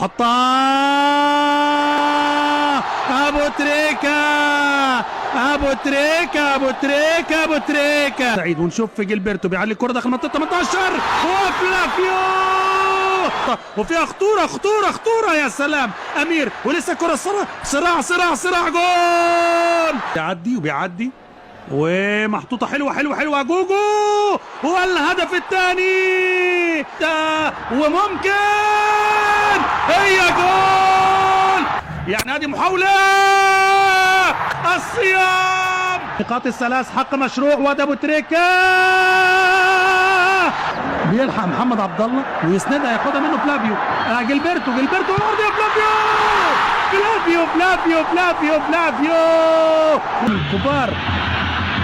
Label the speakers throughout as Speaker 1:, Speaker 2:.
Speaker 1: وحطها ابو تريكة، ابو تريكة، ابو تريكة، ابو تريكة سعيد. ونشوف في جilberto بيعلي الكرة داخل منطقة 18 وفلافيو، وفيها خطورة خطورة خطورة. يا سلام امير، ولسه كرة صراع صراع صراع، جول بيعدي وبيعدي ومحطوطة حلوة حلوة حلوة، جوجو والهدف الثاني ده، وممكن هي جول. يعني هذه محاولة الصيام. نقاط الثلاث حق مشروع، وده ابو تريكة بيلحق محمد عبد الله ويسندها، ياخدها منه فلافيو. جilberto والارض يا فلافيو، فلافيو فلافيو فلافيو فلافيو الكبار.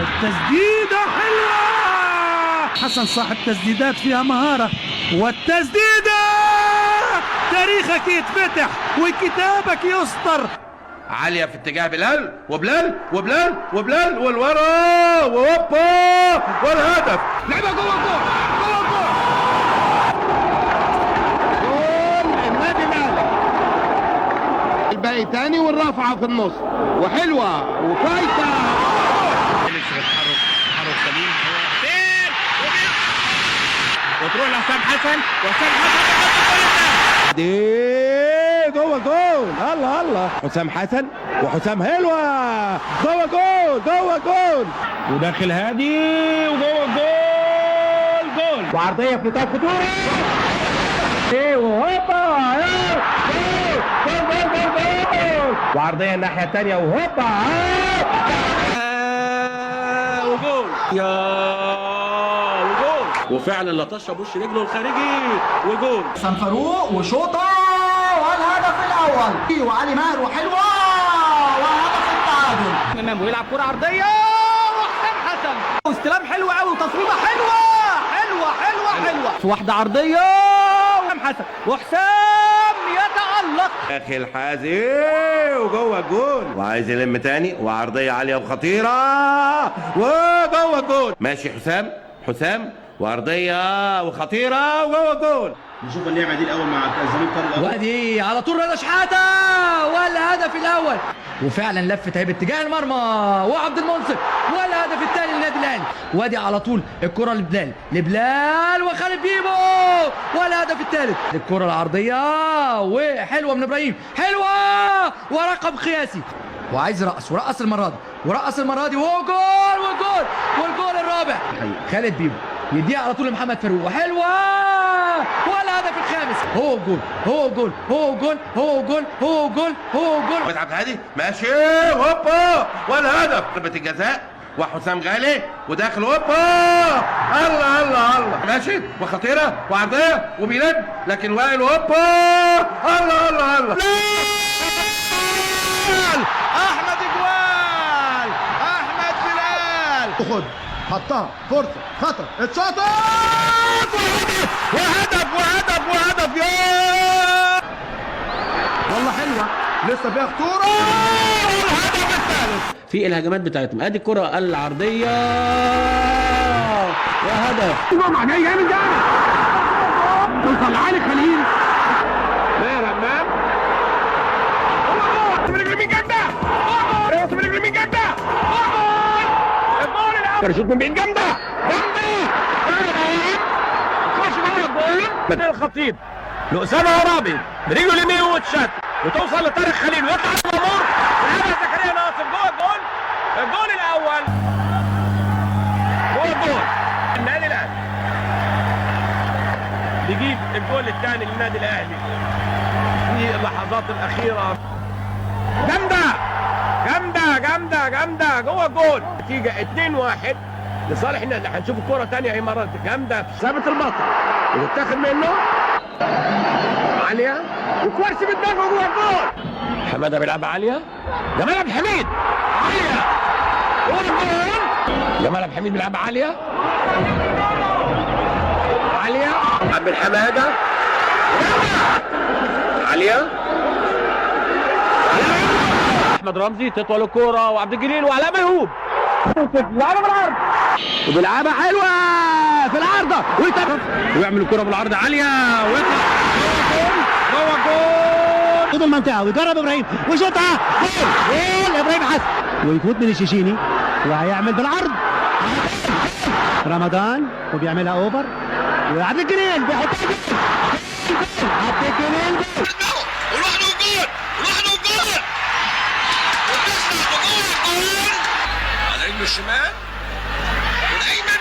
Speaker 1: التسديدة حلوة، حسن صاحب تسديدات فيها مهارة، والتسديدة تاريخك يتفتح وكتابك يسطر.
Speaker 2: عالية في اتجاه بلال، وبلال وبلال وبلال والورا وهوبا والهدف.
Speaker 3: لعبها جوه الجول، جوه الجول، جول النادي الاهلي. الباقي تاني والرافعة في النص، وحلوة وفايتة.
Speaker 4: تحرك سليم وتروح لحسام حسن، وحسام حسن
Speaker 3: دي جوه جول. الله الله، حسام حسن وحسام حلوة جوه جول، جوه جول،
Speaker 4: وداخل هادي وجوه الجول، جول
Speaker 3: وعرضية في نطاق خطورة، ايه وهوبا، جول جول جول جول، وعرضية الناحية التانية وهوبا
Speaker 4: وجول، وجول، وفعلا لطشها بوش رجله الخارجي وجول.
Speaker 5: حسن فاروق وشوطه والهدف الاول، وعلي ماهر وحلوه وهدف التعادل.
Speaker 4: امام ويلعب كرة عرضية وحسام حسن، واستلام حلو قوي وتصويبة حلوة حلوة حلوة حلوة، في واحدة عرضية وحسام حسن، وحسام يتألق
Speaker 2: داخل حازي وجوه الجول، وعايز يلم تاني، وعرضية عالية وخطيرة وجوه الجول. ماشي حسام، حسام وعرضية وخطيرة وجوه الجول.
Speaker 6: نشوف اللعبه دي الاول مع الزميل طارق.
Speaker 5: وادي على طول رضا شحاته والهدف الاول، وفعلا لفت اهي باتجاه المرمى وعبد المنصف، والهدف الثاني للنادي الاهلي. وادي على طول الكره لبلال وخالد بيبو، والهدف الثالث. الكره العرضيه وحلوه من ابراهيم، حلوه ورقم قياسي، وعايز يرقص، ورقص المره دي، ورقص المره دي، وهو جول والجول والجول الرابع. خالد بيبو يديها على طول لمحمد فاروق، وحلوه والهدف الخامس. هو جول، هو جول، هو جول، هو جول، هو جول، هو جول.
Speaker 2: مدحت هادي ماشي هوبا والهدف. ضربة الجزاء وحسام غالي وداخل هوبا، الله الله الله، ماشي وخطيرة وعرضية وبيلد، لكن وائل هوبا، الله الله الله.
Speaker 3: احمد اجوال، احمد بلال خد، حطها فرصه، خطر، اتشاطت وهدف وهدف وهدف. يا والله حلوه، لسه فيها خطوره، والهدف الثالث.
Speaker 4: في الهجمات بتاعتهم. ادي الكرة العرضية وهدف.
Speaker 3: معناه جامد ده، توصل لعلي خليل، ماهر همام، من اليمين جامده، من اليمين جامده، الجول الاول، شوط من بعيد جامده جامده، تخش جوه الجول من الخطيب لأسامة عرابي برجله اليمين وتشات، وتوصل لطارق خليل ويطلع الامور، لعبها زكريا ناصر جوه الجول، الجول الاول جوه الجول النادي الاهلي، بيجيب الجول الثاني للنادي الاهلي في اللحظات الاخيره. جامده جامده جامده جامده جوه الجول، نتيجه 2-1 لصالح النادي. هنشوف الكره ثانيه اهي مره جامده، ثابت البطل وتاخد منه عاليه وكوارسي بالدفع جوه الجول. حماده بيلعب عاليه، جمال عبد الحميد عاليه جوه الجول، جمال عبد الحميد بيلعب عاليه عاليه، عبد الحماده عاليه، احمد رمزي تطول الكوره وعبد الجليل وعلاء ميهوب بيلعبها بالعرض، وبيلعبها حلوه في العارضه ويعمل الكوره بالعرض عاليه ويطلع جوه الجول، جوه الجول.
Speaker 7: حدود المنطقه ويجرب ابراهيم ويشوطها جول ابراهيم حسن ويفوت من الشيشيني وهيعمل بالعرض رمضان وبيعملها اوفر وعبد الجليل بيحطها جول عبد الجليل
Speaker 2: ولوحده جول وبتسمع بجول على رجله الشمال والايمن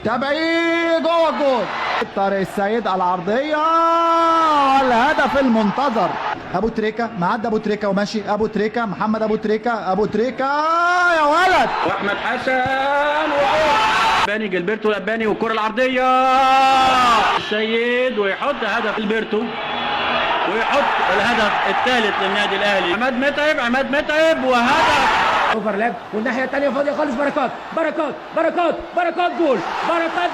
Speaker 4: تابعي جوه الجول طارق السيد العرضيه والهدف المنتظر. ابو تريكه معدي ابو تريكه وماشي ابو تريكه محمد ابو تريكه يا ولد
Speaker 1: واحمد حسن الاباني جilberto الاباني والكره العرضيه السيد ويحط هدف جilberto ويحط الهدف الثالث للنادي الاهلي. عماد متعب وهدف
Speaker 5: اوفرلاب والناحيه الثانيه فاضيه خالص بركات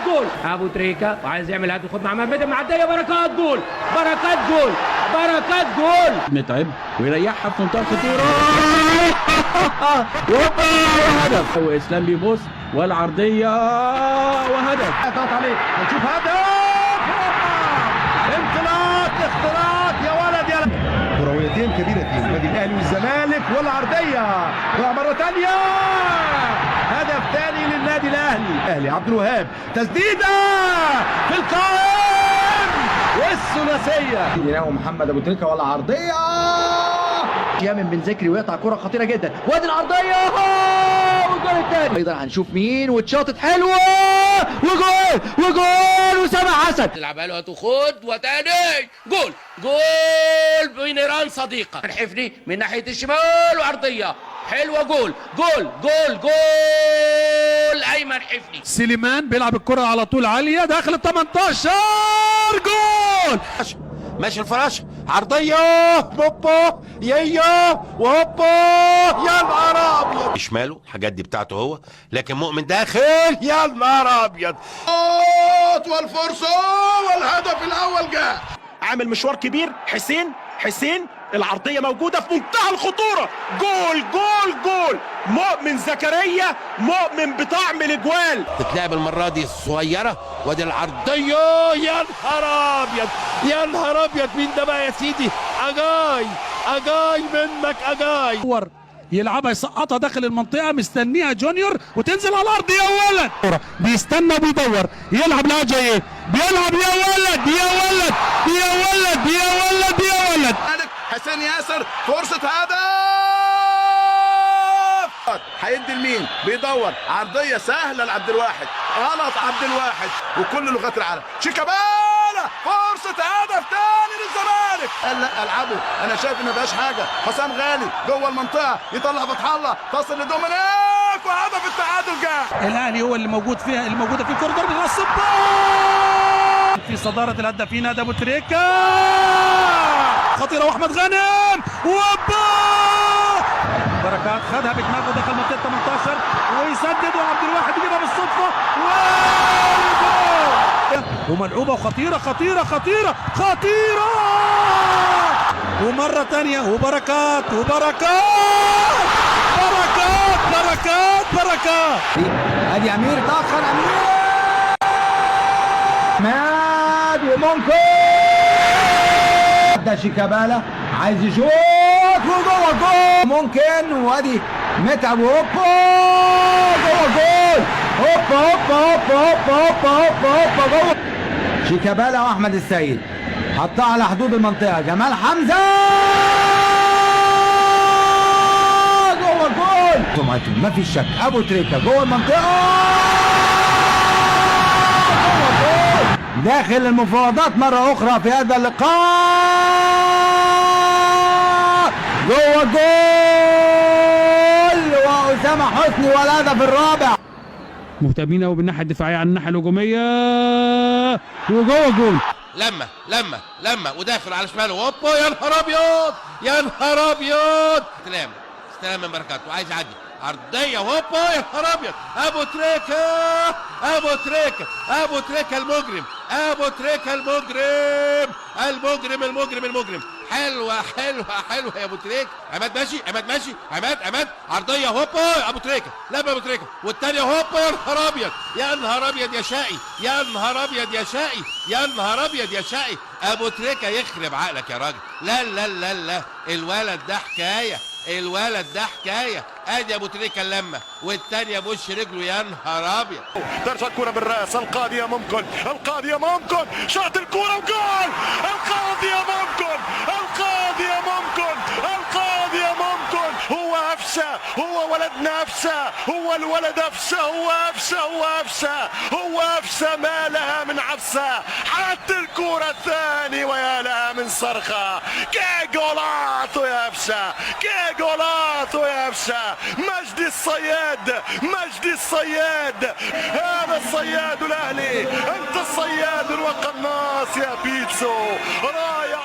Speaker 5: جول ابو تريكه وعايز يعمل هدف خد مع محمد متعب معديه بركات جول
Speaker 1: متعب ويريحها في منطقه الخطوره وهدف واسلام بيبص والعرضيه وهدف
Speaker 4: ضغط عليه هنشوف هدف اختراق يا ولد يا كرويتين كبيرتين النادي الاهلي والزمالك والعرضيه ومره ثانيه هدف ثاني للنادي الاهلي عبد الوهاب تسديده في القائم والثلاثيه يناو محمد ابو تريكه والعرضيه يامن بن ذكري ويقطع كره خطيره جدا وادي العرضيه والجول الثاني ايضا هنشوف مين واتشاطت حلوه وجول وسامح حسن
Speaker 2: تلعبها له هتاخد وتاني جول بنيران صديقه الحفني من ناحيه الشمال وعرضيه حلوه جول ايمن حفني.
Speaker 1: سليمان بيلعب الكره على طول عاليه داخل ال 18 جول
Speaker 2: ماشي الفراش عرضيه هوبا وهوبا يا نهار ابيض شماله الحاجات دي بتاعته هو لكن مؤمن داخل يا نهار ابيض والفرصه والهدف الاول جاء.
Speaker 3: عامل مشوار كبير حسين العرضيه موجوده في منتهى الخطوره جول مؤمن زكريا مؤمن بطعم الاجوال
Speaker 2: تتلعب المره دي الصغيره وادي العرضيه يا نهار ابيض مين ده بقى يا سيدي اجاي منك
Speaker 1: يلعبها يسقطها داخل المنطقه مستنيها جونيور وتنزل على الارض يا ولد بيستنى وبيدور يلعب لها جاي بيلعب يا ولد
Speaker 8: حسين ياسر فرصة هدف هيدي لمين بيدور عرضية سهلة لعبد الواحد غلط عبد الواحد وكل لغات العالم شيكابالا فرصة هدف تاني للزمالك قال لا العبه انا شايف ان مبقاش حاجة حسام غالي جوه المنطقة يطلع فتح الله تصل لدومينيك وهدف التعادل جاء.
Speaker 1: الاهلي هو اللي موجودة في الكورنر من الصباح في صدارة الهدافين هذا ابو تريكة خطيرة واحمد غانم بركات خدها بدماغه دخل منطقة 18 ويسدد وعبد الواحد يجيبها بالصدفة وملعوبة وخطيرة ومرة تانية وبركات
Speaker 4: ادي امير تاخر ماد وممكن ده شيكابالا عايز يشوط وجوه جول ممكن وادي متعب جوه جول شيكابالا واحمد السيد حطها على حدود المنطقه جمال حمزه جوه جول ما فيش شك ابو تريكه جوه المنطقه داخل المفاوضات مرة أخرى في هذا اللقاء جوه جول وأسامة حسني والهدف الرابع
Speaker 1: مهتمين قوي بالناحية الدفاعية عن الناحية الهجومية وجوه جول
Speaker 2: لما وداخل على شماله هوبا يا نهار ابيض استلام من بركات وعايز يعدي عرضيه هوبا يا نهار ابيض ابو تريكه المجرم ابو تريكة المجرم المجرم المجرم المجرم. حلوه حلوه حلوه يا ابو تريكة. عماد ماشي عماد ماشي عماد عرضيه هوبا ابو تريكة لعب ابو تريكة والثانيه هوبا. يا نهار ابيض يا نهار ابيض يا شقي يا نهار ابيض يا شقي يا نهار ابيض يا شقي. ابو تريكة يخرب عقلك يا راجل. لا لا لا لا الولد ده حكايه الولد ده حكايه. ادي ابو تريكة اللمه والثانيه بوش رجله. يا نهار ابيض.
Speaker 8: ترجع الكرة بالراس. القاضية ممكن شاط الكرة وجول. القاضية ممكن هو أفسى هو ولد نفسه هو الولد أفسى هو أفسى ما لها من عفسة. حتى الكرة الثانية ويا لها من صرخة. كي جولاتو يا أفسى مجدي الصياد هذا الصياد الأهلي. أنت الصياد الوقناص يا بيتسو. رايح